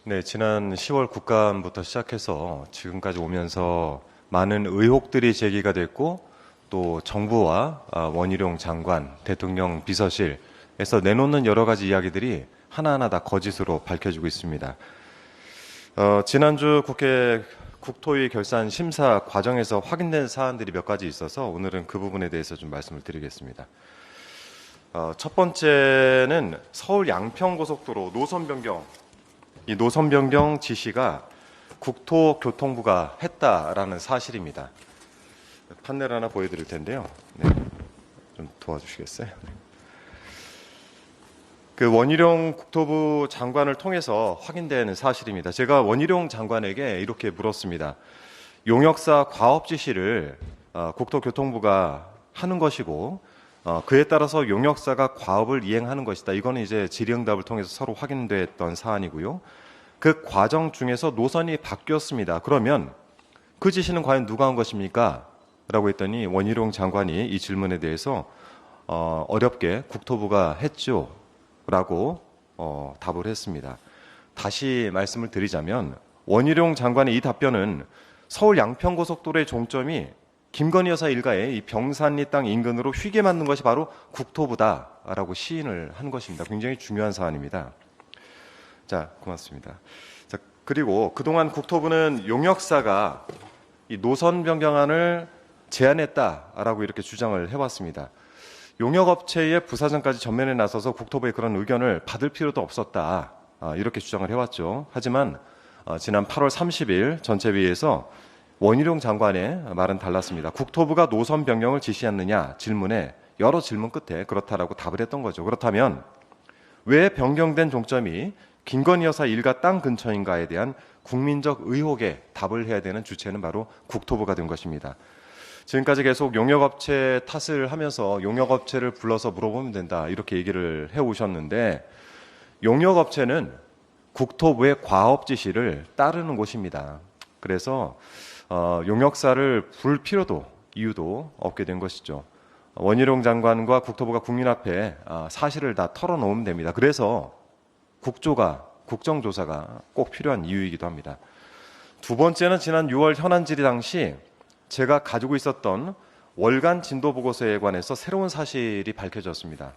네, 지난 10월 국감부터 시작해서 지금까지 오면서 많은 의혹들이 제기가 됐고 또 정부와 원희룡 장관, 대통령 비서실에서 내놓는 여러 가지 이야기들이 하나하나 다 거짓으로 밝혀지고 있습니다. 지난주 국회 국토위 결산 심사 과정에서 확인된 사안들이 몇 가지 있어서 오늘은 그 부분에 대해서 좀 말씀을 드리겠습니다. 첫 번째는 서울 양평고속도로 노선 변경, 이 노선 변경 지시가 국토교통부가 했다라는 사실입니다. 판넬 하나 보여드릴 텐데요. 네, 좀 도와주시겠어요? 그 원희룡 국토부 장관을 통해서 확인된 사실입니다. 제가 원희룡 장관에게 이렇게 물었습니다. 용역사 과업 지시를 국토교통부가 하는 것이고 그에 따라서 용역사가 과업을 이행하는 것이다. 이거는 이제 질의응답을 통해서 서로 확인됐던 사안이고요. 그 과정 중에서 노선이 바뀌었습니다. 그러면 그 지시는 과연 누가 한 것입니까? 라고 했더니 원희룡 장관이 이 질문에 대해서 어렵게 국토부가 했죠. 라고 답을 했습니다. 다시 말씀을 드리자면 원희룡 장관의 이 답변은 서울 양평고속도로의 종점이 김건희 여사 일가의 이 병산리 땅 인근으로 휘게 만든 것이 바로 국토부다라고 시인을 한 것입니다. 굉장히 중요한 사안입니다. 자, 고맙습니다. 자, 그리고 그동안 국토부는 용역사가 이 노선 변경안을 제안했다라고 이렇게 주장을 해왔습니다. 용역업체의 부사장까지 전면에 나서서 국토부의 그런 의견을 받을 필요도 없었다. 이렇게 주장을 해왔죠. 하지만 지난 8월 30일 전체회의에서 원희룡 장관의 말은 달랐습니다. 국토부가 노선 변경을 지시했느냐 질문에 여러 질문 끝에 그렇다라고 답을 했던 거죠. 그렇다면 왜 변경된 종점이 김건희 여사 일가 땅 근처인가에 대한 국민적 의혹에 답을 해야 되는 주체는 바로 국토부가 된 것입니다. 지금까지 계속 용역업체 탓을 하면서 용역업체를 불러서 물어보면 된다 이렇게 얘기를 해오셨는데 용역업체는 국토부의 과업 지시를 따르는 곳입니다. 그래서 용역사를 부를 필요도 이유도 없게 된 것이죠. 원희룡 장관과 국토부가 국민 앞에 사실을 다 털어놓으면 됩니다. 그래서 국정조사가 꼭 필요한 이유이기도 합니다. 두 번째는 지난 6월 현안 질의 당시 제가 가지고 있었던 월간 진도 보고서에 관해서 새로운 사실이 밝혀졌습니다.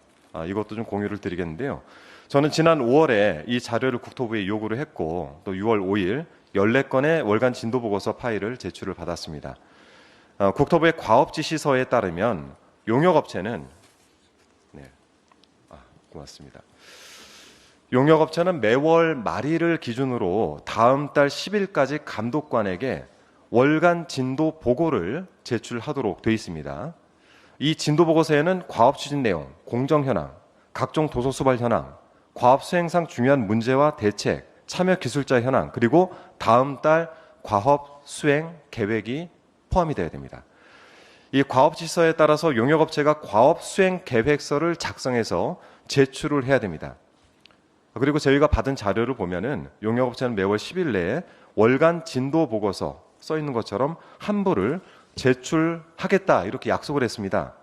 이것도 좀 공유를 드리겠는데요. 저는 지난 5월에 이 자료를 국토부에 요구를 했고 또 6월 5일 14건의 월간 진도 보고서 파일을 제출을 받았습니다. 국토부의 과업 지시서에 따르면 용역업체는 고맙습니다. 용역업체는 매월 말일을 기준으로 다음 달 10일까지 감독관에게 월간 진도 보고를 제출하도록 되어 있습니다. 이 진도 보고서에는 과업 추진 내용, 공정 현황, 각종 도서 수발 현황, 과업 수행상 중요한 문제와 대책, 참여 기술자 현황, 그리고 다음 달 과업 수행 계획이 포함이 되어야 됩니다. 이 과업 지시서에 따라서 용역업체가 과업 수행 계획서를 작성해서 제출을 해야 됩니다. 그리고 저희가 받은 자료를 보면은 용역업체는 매월 10일 내에 월간 진도 보고서 써 있는 것처럼 한 부를 제출하겠다 이렇게 약속을 했습니다.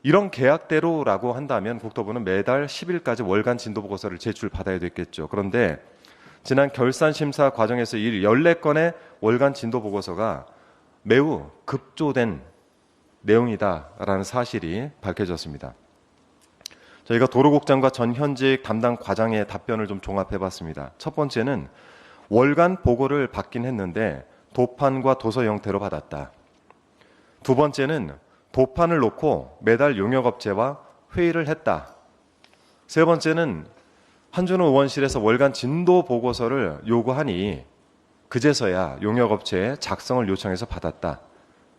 이런 계약대로라고 한다면 국토부는 매달 10일까지 월간 진도 보고서를 제출받아야 됐겠죠. 그런데 지난 결산 심사 과정에서 이 14건의 월간 진도 보고서가 매우 급조된 내용이다라는 사실이 밝혀졌습니다. 저희가 도로국장과 전 현직 담당 과장의 답변을 좀 종합해봤습니다. 첫 번째는 월간 보고를 받긴 했는데 도판과 도서 형태로 받았다. 두 번째는 도판을 놓고 매달 용역업체와 회의를 했다. 세 번째는 한준호 의원실에서 월간 진도 보고서를 요구하니 그제서야 용역업체에 작성을 요청해서 받았다.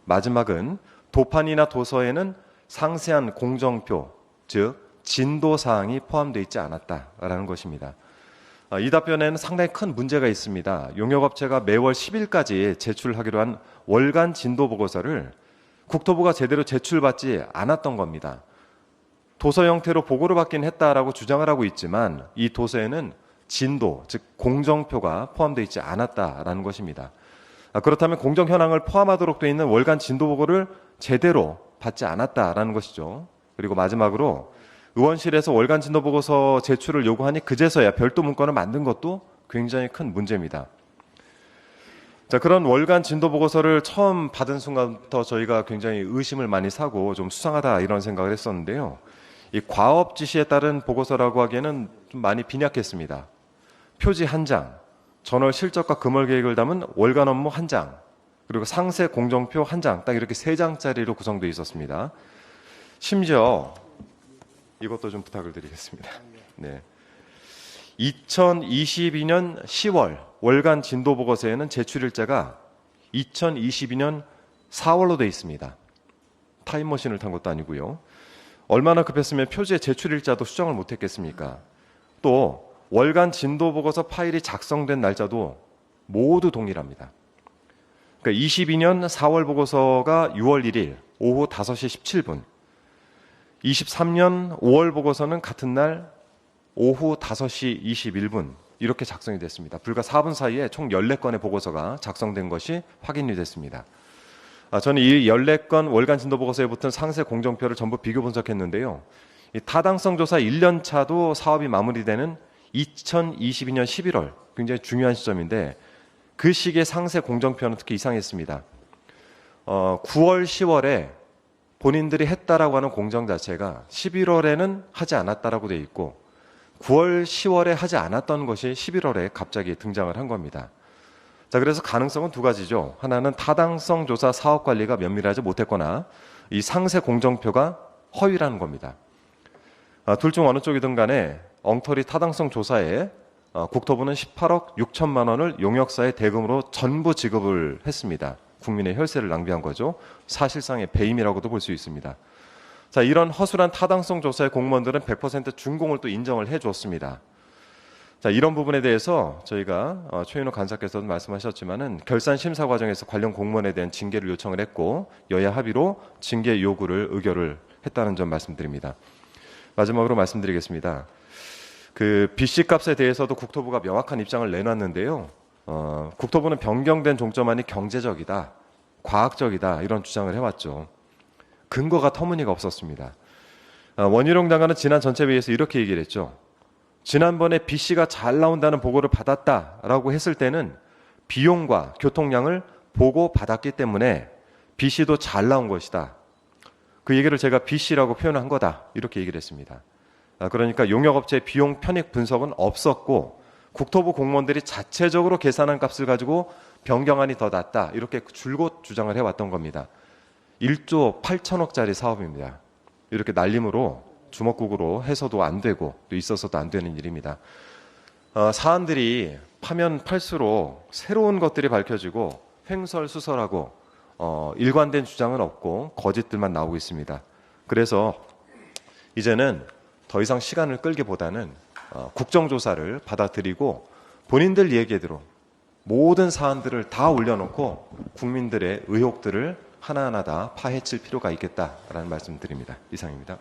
마지막은 도판이나 도서에는 상세한 공정표, 즉 진도사항이 포함되어 있지 않았다라는 것입니다. 이 답변에는 상당히 큰 문제가 있습니다. 용역업체가 매월 10일까지 제출하기로 한 월간 진도 보고서를 국토부가 제대로 제출받지 않았던 겁니다. 도서 형태로 보고를 받긴 했다라고 주장을 하고 있지만 이 도서에는 진도, 즉 공정표가 포함되어 있지 않았다라는 것입니다. 그렇다면 공정 현황을 포함하도록 되어 있는 월간 진도 보고를 제대로 받지 않았다라는 것이죠. 그리고 마지막으로 의원실에서 월간 진도 보고서 제출을 요구하니 그제서야 별도 문건을 만든 것도 굉장히 큰 문제입니다. 자, 그런 월간 진도 보고서를 처음 받은 순간부터 저희가 굉장히 의심을 많이 사고 좀 수상하다 이런 생각을 했었는데요. 이 과업 지시에 따른 보고서라고 하기에는 좀 많이 빈약했습니다. 표지 1장, 전월 실적과 금월 계획을 담은 월간 업무 1장, 그리고 상세 공정표 1장, 딱 이렇게 3장짜리로 구성되어 있었습니다. 심지어 이것도 좀 부탁을 드리겠습니다. 네. 2022년 10월 월간 진도 보고서에는 제출일자가 2022년 4월로 되어 있습니다. 타임머신을 탄 것도 아니고요. 얼마나 급했으면 표지의 제출일자도 수정을 못했겠습니까? 또 월간 진도 보고서 파일이 작성된 날짜도 모두 동일합니다. 그러니까 22년 4월 보고서가 6월 1일 오후 5시 17분, 23년 5월 보고서는 같은 날 오후 5시 21분 이렇게 작성이 됐습니다. 불과 4분 사이에 총 14건의 보고서가 작성된 것이 확인이 됐습니다. 저는 이 14건 월간 진도 보고서에 붙은 상세 공정표를 전부 비교 분석했는데요. 이 타당성 조사 1년 차도 사업이 마무리되는 2022년 11월, 굉장히 중요한 시점인데 그 시기의 상세 공정표는 특히 이상했습니다. 9월, 10월에 본인들이 했다라고 하는 공정 자체가 11월에는 하지 않았다라고 되어 있고 9월, 10월에 하지 않았던 것이 11월에 갑자기 등장을 한 겁니다. 자, 그래서 가능성은 두 가지죠. 하나는 타당성 조사 사업 관리가 면밀하지 못했거나 이 상세 공정표가 허위라는 겁니다. 둘 중 어느 쪽이든 간에 엉터리 타당성 조사에 국토부는 18억 6천만 원을 용역사의 대금으로 전부 지급을 했습니다. 국민의 혈세를 낭비한 거죠. 사실상의 배임이라고도 볼 수 있습니다. 자, 이런 허술한 타당성 조사의 공무원들은 100% 준공을 또 인정을 해줬습니다. 자, 이런 부분에 대해서 저희가 최윤호 간사께서도 말씀하셨지만은 결산 심사 과정에서 관련 공무원에 대한 징계를 요청을 했고 여야 합의로 징계 요구를 의결을 했다는 점 말씀드립니다. 마지막으로 말씀드리겠습니다. 그 BC 값에 대해서도 국토부가 명확한 입장을 내놨는데요. 국토부는 변경된 종점안이 경제적이다, 과학적이다 이런 주장을 해왔죠. 근거가 터무니가 없었습니다. 원희룡 장관은 지난 전체 회의에서 이렇게 얘기를 했죠. 지난번에 BC가 잘 나온다는 보고를 받았다라고 했을 때는 비용과 교통량을 보고 받았기 때문에 BC도 잘 나온 것이다. 그 얘기를 제가 BC라고 표현한 거다 이렇게 얘기를 했습니다. 그러니까 용역업체의 비용 편익 분석은 없었고 국토부 공무원들이 자체적으로 계산한 값을 가지고 변경안이 더 낫다 이렇게 줄곧 주장을 해왔던 겁니다. 1조 8천억짜리 사업입니다. 이렇게 날림으로 주먹국으로 해서도 안 되고 또 있어서도 안 되는 일입니다. 사안들이 파면 팔수록 새로운 것들이 밝혀지고 횡설수설하고 일관된 주장은 없고 거짓들만 나오고 있습니다. 그래서 이제는 더 이상 시간을 끌기보다는 국정조사를 받아들이고 본인들 얘기대로 모든 사안들을 다 올려놓고 국민들의 의혹들을 하나하나 다 파헤칠 필요가 있겠다라는 말씀 드립니다. 이상입니다.